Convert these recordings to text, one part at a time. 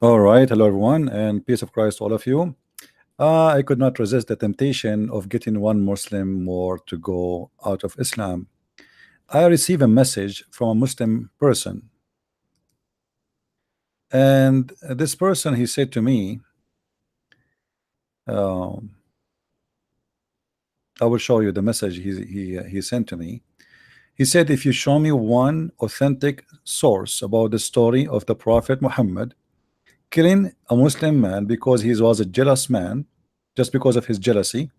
All right, hello everyone, and peace of Christ to all of you. I could not resist the temptation of getting one Muslim more to go out of Islam. I received a message from a Muslim person, and this person he said to me, I will show you the message he sent to me. He said, if you show me one authentic source about the story of the Prophet Muhammad killing a Muslim man because he was a jealous man, just because of his jealousy,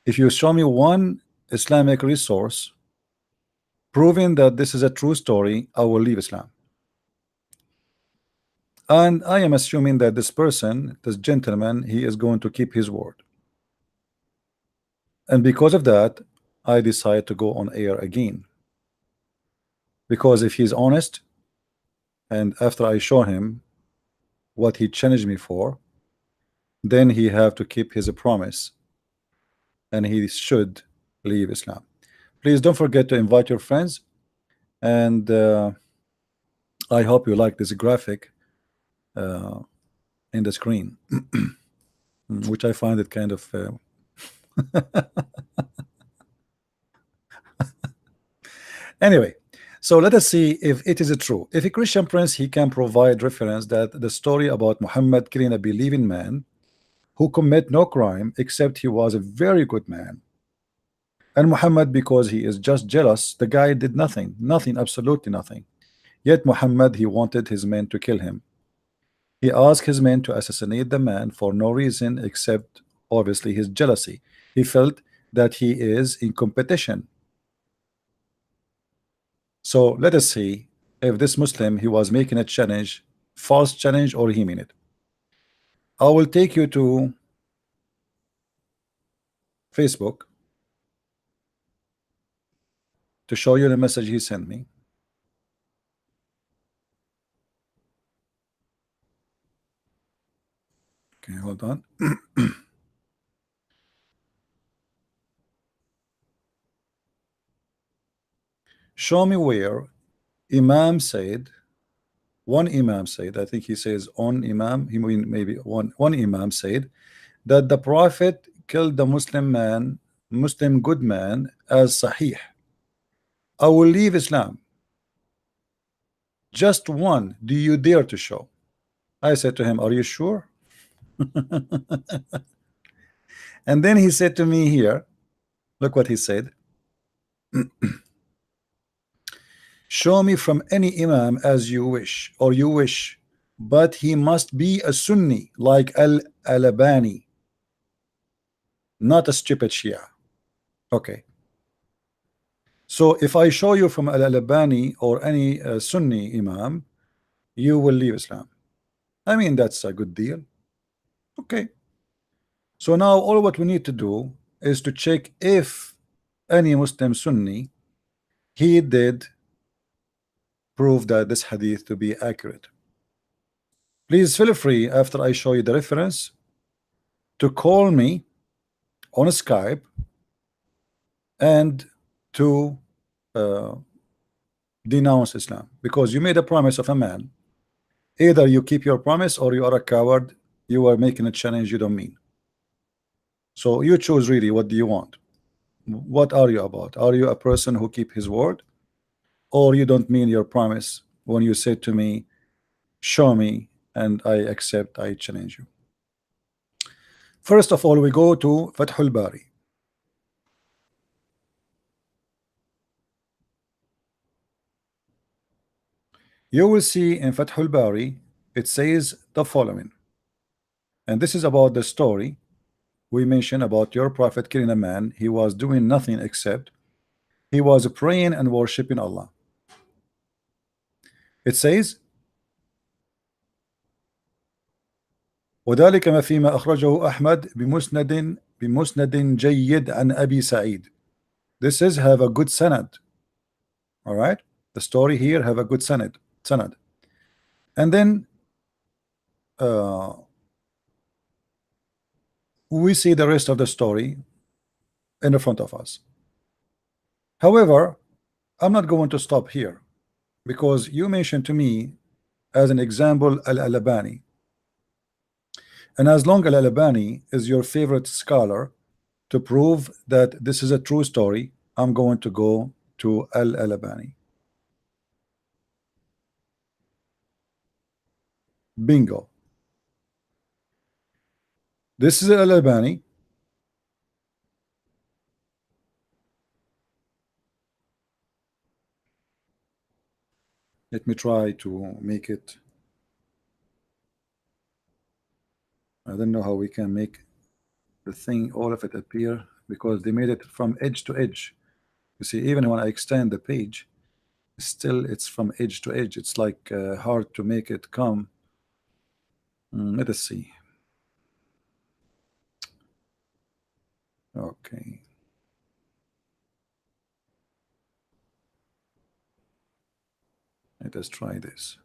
if you show me one Islamic resource proving that this is a true story, I will leave Islam. And I am assuming that this person, this gentleman, he is going to keep his word. And because of that, I decide to go on air again. Because if he's honest, and after I show him what he challenged me for, then he have to keep his promise, and he should leave Islam. Please don't forget to invite your friends, and I hope you like this graphic in the screen, which I find it kind of anyway. So let us see if it is true. If a Christian prince, he can provide reference that the story about Muhammad killing a believing man who commit no crime except he was a very good man, and Muhammad, because he is just jealous, the guy did nothing, absolutely nothing. Yet Muhammad, he wanted his men to kill him. He asked his men to assassinate the man for no reason except obviously his jealousy. He felt that he is in competition. So let us see if this Muslim, he was making a challenge, false challenge, or he mean it. I will take you to Facebook to show you the message he sent me. Okay, hold on. Show me where Imam said, one Imam said, I think he says on Imam, he mean maybe one Imam said that the Prophet killed the Muslim good man as Sahih. I will leave Islam. Just one, do you dare to show? I said to him, are you sure? And then he said to me here, look what he said. Show me from any Imam as you wish, or you wish, but he must be a Sunni like Al-Alabani, not a stupid Shia. Okay. So if I show you from Al-Alabani or any Sunni Imam, you will leave Islam. I mean, that's a good deal. Okay. So now all what we need to do is to check if any Muslim Sunni, he did prove that this hadith to be accurate. Please feel free, after I show you the reference, to call me on Skype and to denounce Islam, because you made a promise of a man. Either you keep your promise or you are a coward. You are making a challenge you don't mean. So you choose really, what do you want? What are you about? Are you a person who keep his word, or you don't mean your promise when you say to me, show me, and I accept, I challenge you? First of all, we go to Fathul Bari. You will see in Fathul Bari, it says the following, and this is about the story we mentioned about your prophet killing a man. He was doing nothing except he was praying and worshiping Allah. It says, وذلك ما فيما أخرجه أحمد بمسند جيد عن أبي سعيد. This is have a good sanad. All right, the story here have a good sanad. And then we see the rest of the story in the front of us. However, I'm not going to stop here, because you mentioned to me as an example Al-Alabani. And as long as Al-Albani is your favorite scholar, to prove that this is a true story, I'm going to go to Al-Alabani. Bingo. This is Al-Albani. Let me try to make it. I don't know how we can make the thing, all of it appear, because they made it from edge to edge. You see, even when I extend the page, still it's from edge to edge. It's like hard to make it come. Let us see. Okay. Let us try this.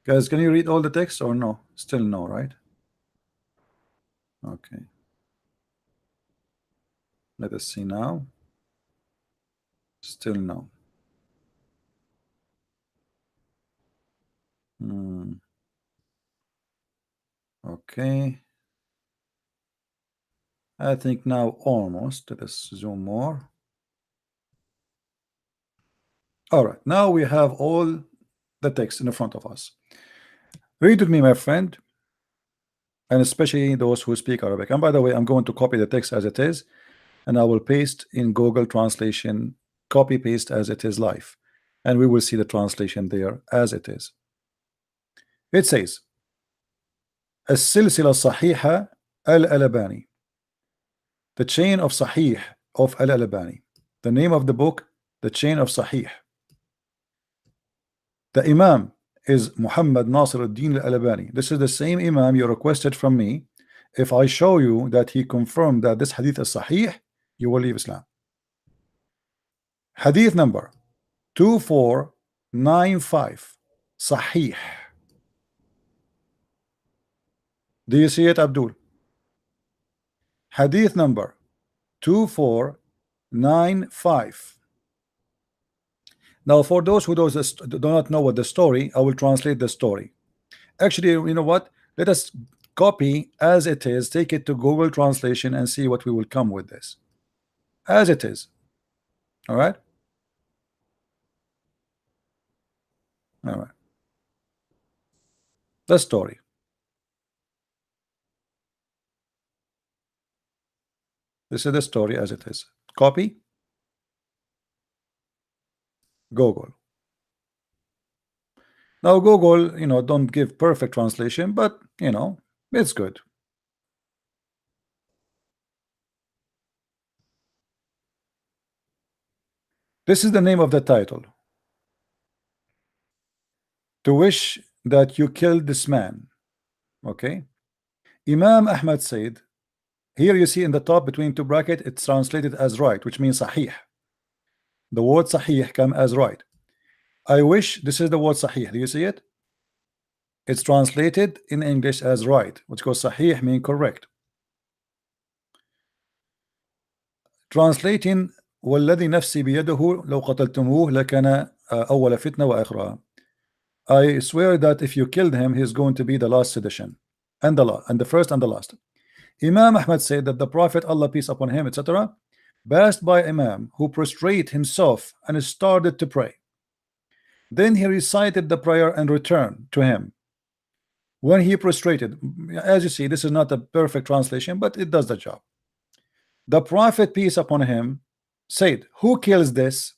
Guys, can you read all the text or no? Still no, right? Okay. Let us see now. Still no. Okay. I think now almost. Let us zoom more. All right. Now we have all the text in the front of us. Read with me, my friend, and especially those who speak Arabic. And by the way, I'm going to copy the text as it is, and I will paste in Google Translation, copy paste as it is live, and we will see the translation there as it is. It says السلسلة الصحيحة Al-Alabani, the chain of Sahih of Al-Alabani. The name of the book, the chain of Sahih. The Imam is Muhammad Nasir al-Din Al-Albani. This is the same Imam you requested from me. If I show you that he confirmed that this hadith is Sahih, you will leave Islam. Hadith number 2495, Sahih. Do you see it, Abdul? Hadith number 2495. Now, for those who do not know what the story, I will translate the story. Actually, you know what? Let us copy as it is, take it to Google Translation and see what we will come with this. As it is. All right? All right. The story. This is the story as it is. Copy. Google. Now Google, don't give perfect translation, but it's good. This is the name of the title. To wish that you killed this man. Okay. Imam Ahmad said, here you see in the top between two brackets, it's translated as right, which means Sahih. The word Sahih come as right. I wish, this is the word Sahih. Do you see it? It's translated in English as right, which goes Sahih mean correct. Translating والذي نفسي بيده لو قتلتموه لكان أول فتنة وآخرها. I swear that if you killed him, he's going to be the last sedition, and the first and the last. Imam Ahmad said that the Prophet, Allah peace upon him, etc., passed by Imam who prostrated himself and started to pray. Then he recited the prayer and returned to him. When he prostrated, as you see, this is not a perfect translation, but it does the job. The Prophet, peace upon him, said, who kills this?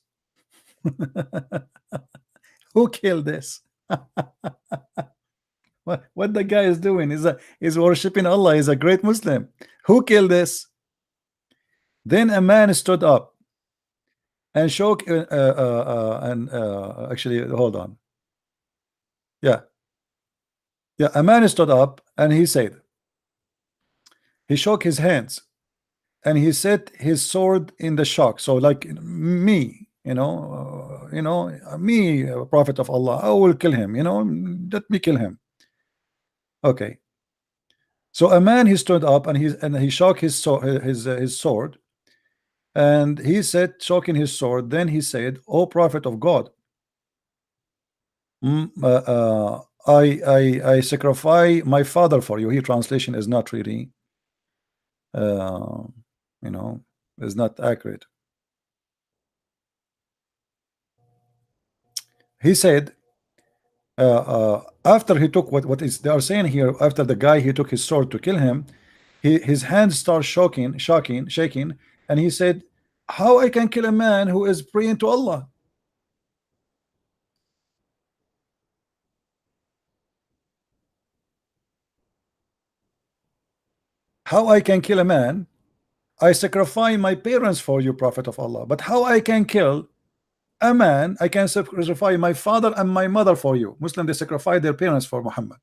Who killed this? What the guy is doing is worshiping Allah. He's a great Muslim. Who killed this? Then a man stood up and shook actually hold on. Yeah, a man stood up and he said, he shook his hands and he set his sword in the shock. So like me, me, Prophet of Allah, I will kill him. Let me kill him. Okay. So a man, he stood up and he shook his sword, and he said, shoking his sword, then he said, O Prophet of God, I sacrifice my father for you. Here translation is not really you know, is not accurate. He said after he took what is they are saying here, after the guy he took his sword to kill him, his hands start shaking, and he said, how I can kill a man who is praying to Allah? How I can kill a man? I sacrifice my parents for you, Prophet of Allah. But how I can kill a man? I can sacrifice my father and my mother for you. Muslim, they sacrifice their parents for Muhammad.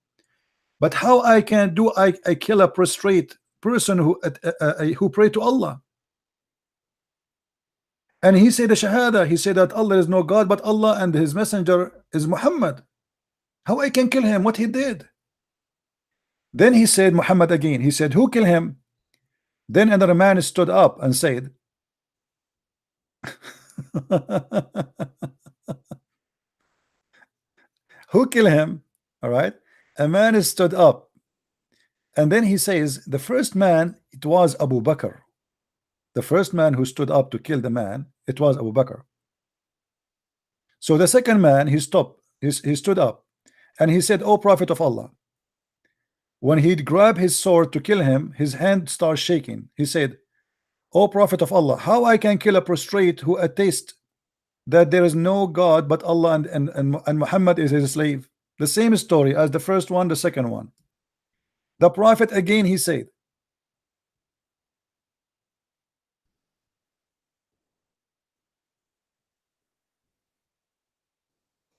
But how I can do I kill a prostrate person who pray to Allah? And he said the shahada. He said that Allah is no God but Allah and his messenger is Muhammad. How I can kill him? What he did? Then he said Muhammad again. He said, who killed him? Then another man stood up and said, who killed him? All right. A man stood up, and then he says, the first man, it was Abu Bakr. The first man who stood up to kill the man, it was Abu Bakr. So the second man, he stood up, and he said, O Prophet of Allah. When he'd grab his sword to kill him, his hand starts shaking. He said, O Prophet of Allah, how I can kill a prostrate who attests that there is no God but Allah and Muhammad is his slave? The same story as the first one, the second one. The Prophet again, he said,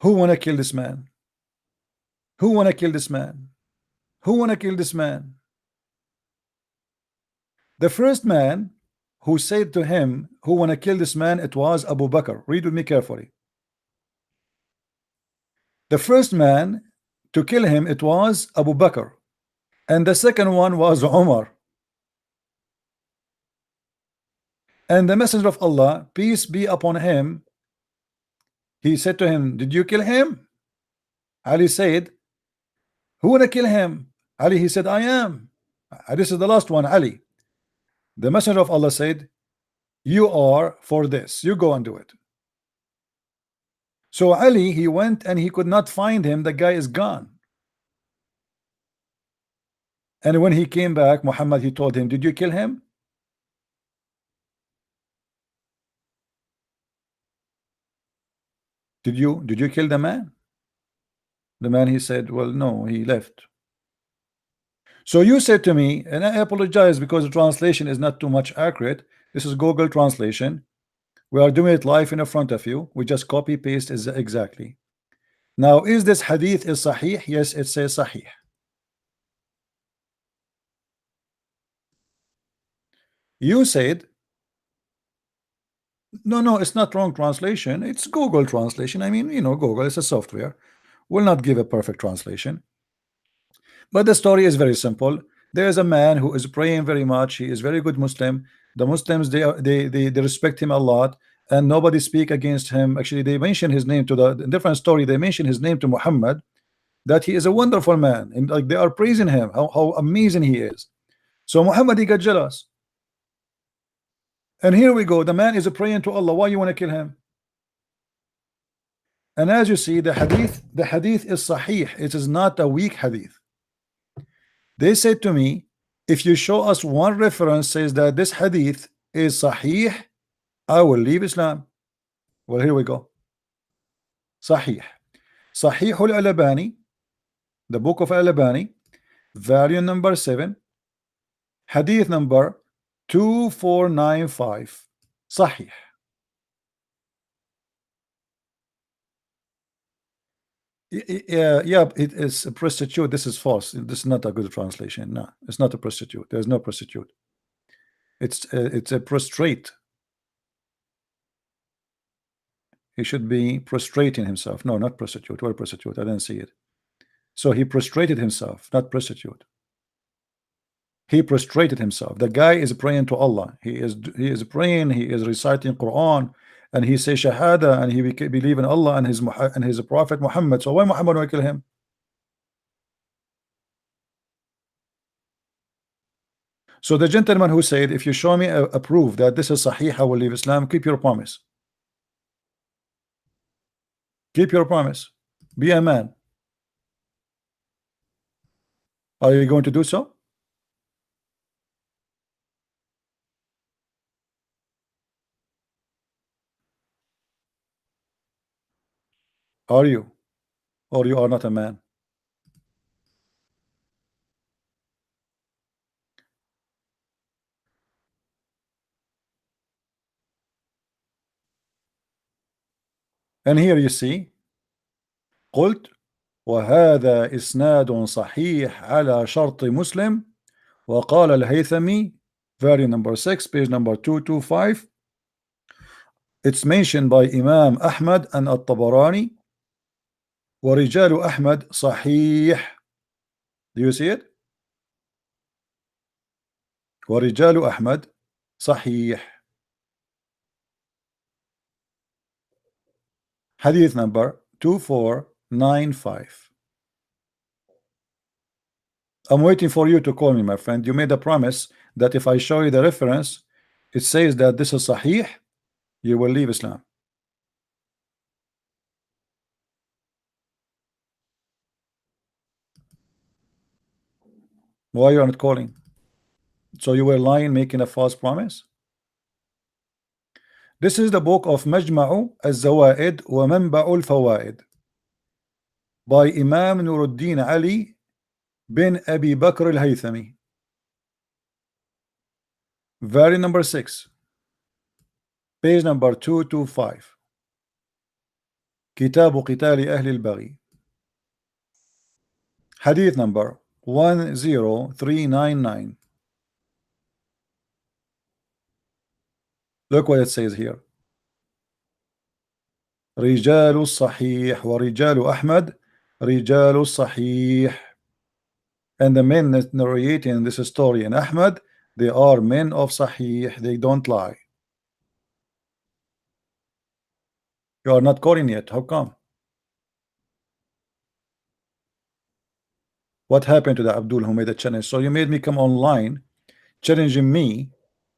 who wanna kill this man? Who wanna kill this man? Who wanna kill this man? The first man who said to him, who wanna kill this man, it was Abu Bakr. Read with me carefully. The first man to kill him, it was Abu Bakr, and the second one was Umar. And the Messenger of Allah, peace be upon him, he said to him, did you kill him? Ali said, who wanna kill him? Ali, he said, I am. This is the last one, Ali. The Messenger of Allah said, you are for this, you go and do it. So Ali, he went and he could not find him. The guy is gone. And when he came back, Muhammad, he told him, did you kill him? Did you kill the man? The man, he said, well, no, he left. So you said to me, and I apologize because the translation is not too much accurate. This is Google translation. We are doing it live in front of you. We just copy paste is exactly. Now, is this hadith is sahih? Yes, it says sahih. You said, no, it's not wrong translation. It's Google translation. I mean, you know, Google is a software. Will not give a perfect translation. But the story is very simple. There is a man who is praying very much. He is very good Muslim. The Muslims, they respect him a lot, and nobody speak against him. Actually, they mention his name to the different story. They mention his name to Muhammad, that he is a wonderful man, and like they are praising him, how amazing he is. So Muhammad, he got jealous. And here we go. The man is praying to Allah. Why you want to kill him? And as you see, the hadith is sahih. It is not a weak hadith. They said to me, if you show us one reference says that this hadith is sahih, I will leave Islam. Well, here we go. Sahih. Sahih Al-Alabani, the book of Al-Albani, volume number 7, hadith number 2495. Sahih. Yeah, it is a prostitute. This is false. This is not a good translation. No, it's not a prostitute. There's no prostitute. It's a prostrate. He should be prostrating himself. No, not prostitute. Where prostitute? I didn't see it. So he prostrated himself, not prostitute. He prostrated himself. The guy is praying to Allah. He is praying. He is reciting Qur'an. And he says Shahada, and he believe in Allah and his Prophet Muhammad. So why Muhammad will kill him? So the gentleman who said, if you show me a proof that this is Sahih, I will leave Islam, keep your promise. Keep your promise. Be a man. Are you going to do so? Are you? Or you are not a man? And here you see, قلت وهذا إسناد صحيح على شرط مسلم. وقال الهيثمي, very number 6, page number 225. It's mentioned by Imam Ahmad and At-Tabarani. ورجال أحمد صحيح. Do you see it? ورجال أحمد صحيح. Hadith number 2495. I'm waiting for you to call me, my friend. You made a promise that if I show you the reference, it says that this is Sahih, you will leave Islam. Why you are not calling? So you were lying, making a false promise? This is the book of Majma'u al-Zawaid wa Manba'u al-Fawaid by Imam Nuruddin Ali bin Abi Bakr al-Haythami. Very number 6, page number 225. Kitabu Qitali Ahli al-Baghi. Hadith number 10399. Look what it says here. رجال الصحيح ورجال أحمد رجال الصحيح. And the men narrating this story in Ahmad, they are men of Sahih, they don't lie. You are not calling yet. How come? What happened to the Abdul who made a challenge? So you made me come online challenging me.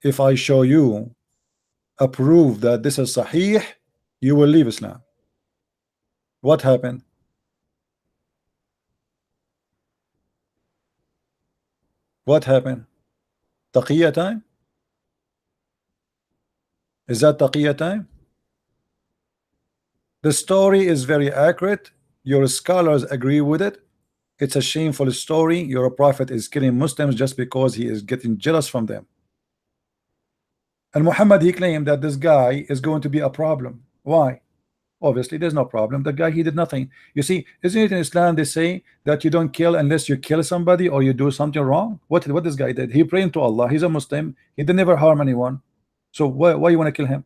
If I show you a proof that this is Sahih, you will leave Islam. What happened? What happened? Taqiyya time? Is that Taqiyya time? The story is very accurate. Your scholars agree with it. It's a shameful story. Your prophet is killing Muslims just because he is getting jealous from them. And Muhammad, he claimed that this guy is going to be a problem. Why? Obviously there's no problem. The guy, he did nothing. You see, isn't it in Islam they say that you don't kill unless you kill somebody or you do something wrong? What this guy did? He prayed to Allah. He's a Muslim. He did never harm anyone. So why you want to kill him?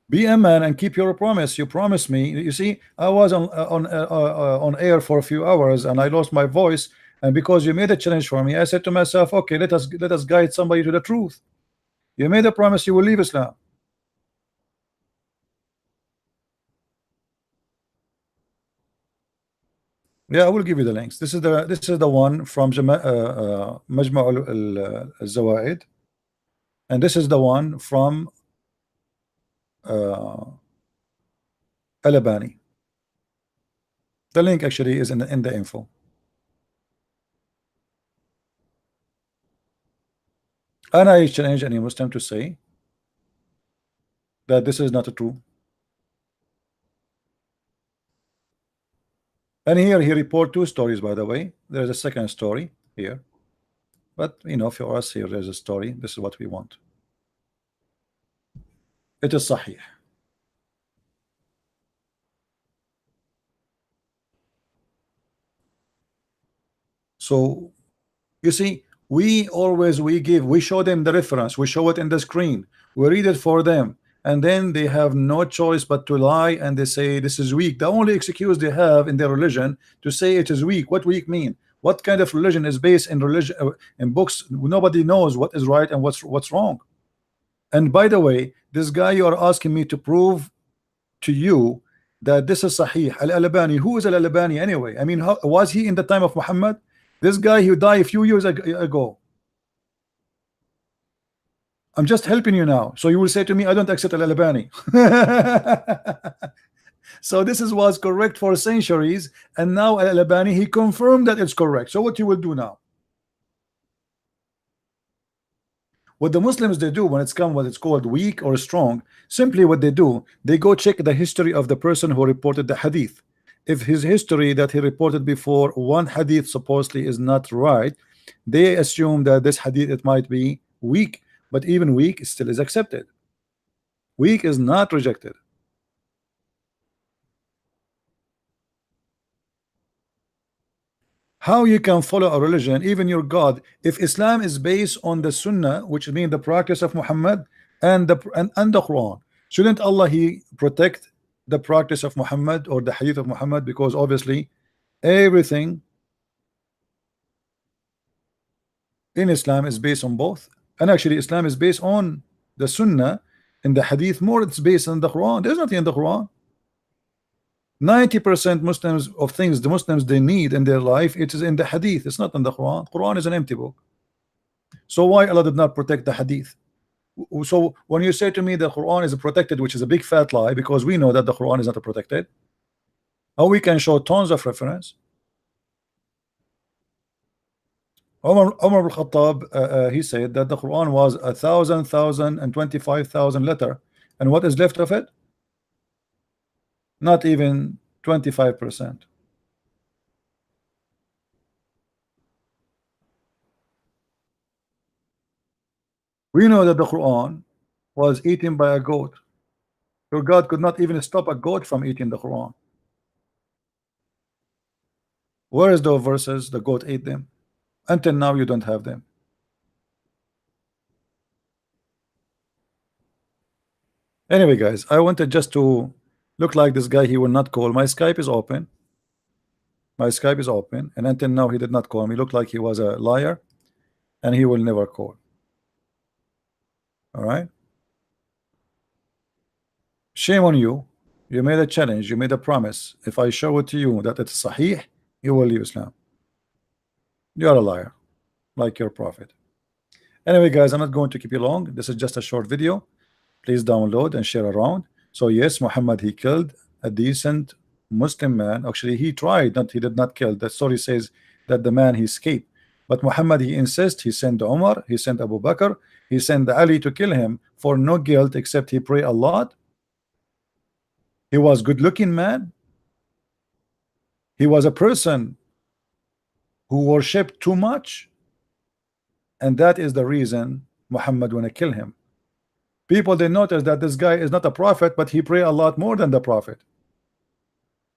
Be a man and keep your promise. You promised me. You see, I was on air for a few hours and I lost my voice. And because you made a challenge for me, I said to myself, okay, let us guide somebody to the truth. You made a promise you will leave Islam. Yeah, I will give you the links. This is the one from Majma' al-Zawaid, and this is the one from Al-Albani. The link actually is in the info. And I challenge any Muslim to say that this is not true. And here he report 2 stories, by the way. There's a second story here, but you know, for us here there's a story. This is what we want. It is Sahih. So you see, we show them the reference, we show it in the screen, we read it for them, and then they have no choice but to lie, and they say this is weak. The only excuse they have in their religion to say it is weak. What weak mean? What kind of religion is based in religion in books? Nobody knows what is right and what's wrong. And by the way, this guy you are asking me to prove to you that this is Sahih. Al-Alabani, who is Al-Alabani anyway? I mean, how, was he in the time of Muhammad? This guy who died a few years ago. I'm just helping you now. So you will say to me, I don't accept Al-Albani. So this is was correct for centuries, and now Al-Albani, he confirmed that it's correct. So what you will do now? What the Muslims they do when it's come what it's called weak or strong, simply what they do, they go check the history of the person who reported the hadith. If his history that he reported before one hadith supposedly is not right, they assume that this hadith it might be weak, but even weak still is accepted. Weak is not rejected. How you can follow a religion, even your God, if Islam is based on the Sunnah, which means the practice of Muhammad and the Quran? Shouldn't Allah he protect the practice of Muhammad or the hadith of Muhammad? Because obviously everything in Islam is based on both, and actually Islam is based on the Sunnah. In the hadith more it's based on the Quran. There's nothing in the Quran. 90% Muslims of things the Muslims they need in their life, it is in the hadith. It's not in the Quran. Quran is an empty book. So why Allah did not protect the hadith? So when you say to me the Quran is protected, which is a big fat lie, because we know that the Quran is not protected, or we can show tons of reference. Umar al-Khattab he said that the Quran was 1,000 and 25,000 letter, and what is left of it? Not even 25%. We know that the Quran was eaten by a goat. Your God could not even stop a goat from eating the Quran. Where is those verses? The goat ate them. Until now you don't have them. Anyway guys, I wanted just to look like this guy. He will not call. My Skype is open. My Skype is open, and until now he did not call me. Looked like he was a liar, and he will never call. All right. Shame on you. You made a challenge. You made a promise. If I show it to you that it's Sahih, you will leave Islam. You are a liar, like your prophet. Anyway, guys, I'm not going to keep you long. This is just a short video. Please download and share around. So yes, Muhammad he killed a decent Muslim man. Actually, he tried, not he did not kill. The story says that the man he escaped. But Muhammad he insists. He sent Umar, he sent Abu Bakr, he sent Ali to kill him for no guilt except he prayed a lot. He was good-looking man. He was a person who worshipped too much, and that is the reason Muhammad want to kill him. People they notice that this guy is not a prophet, but he pray a lot more than the prophet.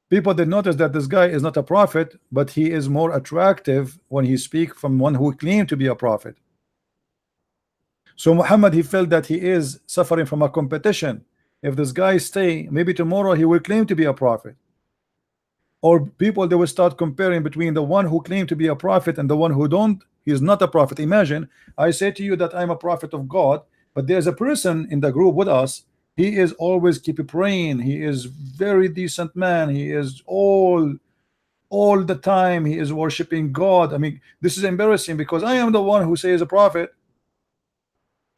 People they notice that this guy is not a prophet, but he is more attractive when he speak from one who claimed to be a prophet. So Muhammad he felt that he is suffering from a competition. If this guy stay, maybe tomorrow he will claim to be a prophet. Or people they will start comparing between the one who claimed to be a prophet and the one who don't. He is not a prophet. Imagine I say to you that I'm a prophet of God, but there's a person in the group with us. He is always keep praying. He is very decent man. He is all the time he is worshiping God. I mean, this is embarrassing because I am the one who says a prophet,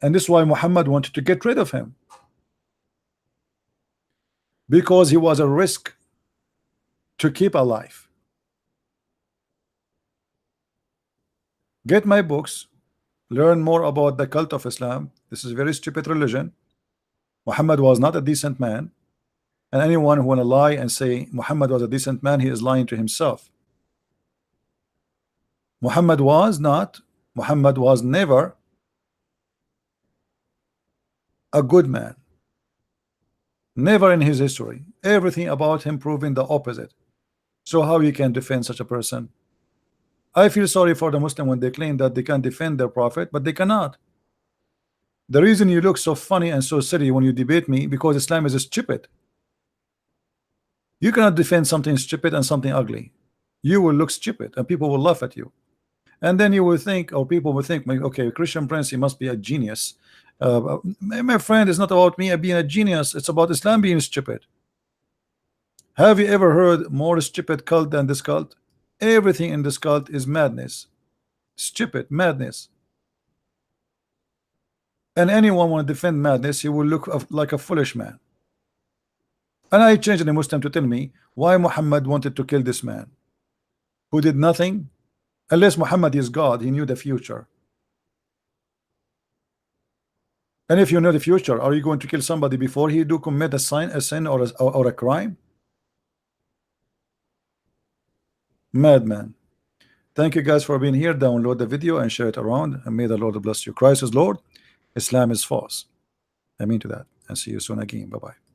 and this is why Muhammad wanted to get rid of him, because he was a risk to keep alive. Get my books, learn more about the cult of Islam. This is a very stupid religion. Muhammad was not a decent man, and anyone who want to lie and say Muhammad was a decent man, he is lying to himself. Muhammad was never a good man. Never in his history. Everything about him proving the opposite. So how you can defend such a person? I feel sorry for the Muslim when they claim that they can defend their prophet, but they cannot. The reason you look so funny and so silly when you debate me, because Islam is stupid. You cannot defend something stupid and something ugly. You will look stupid and people will laugh at you. And then you will think, or people will think, okay, Christian Prince, he must be a genius. My friend, it's not about me being a genius. It's about Islam being stupid. Have you ever heard more stupid cult than this cult? Everything in this cult is madness, stupid madness. And anyone want to defend madness, he will look like a foolish man. And I changed the Muslim to tell me why Muhammad wanted to kill this man who did nothing. Unless Muhammad is God, he knew the future. And if you know the future, are you going to kill somebody before he do commit a sin or a crime? Madman. Thank you guys for being here. Download the video and share it around, and may the Lord bless you. Christ is Lord, Islam is false. I mean to that, and see you soon again. Bye bye.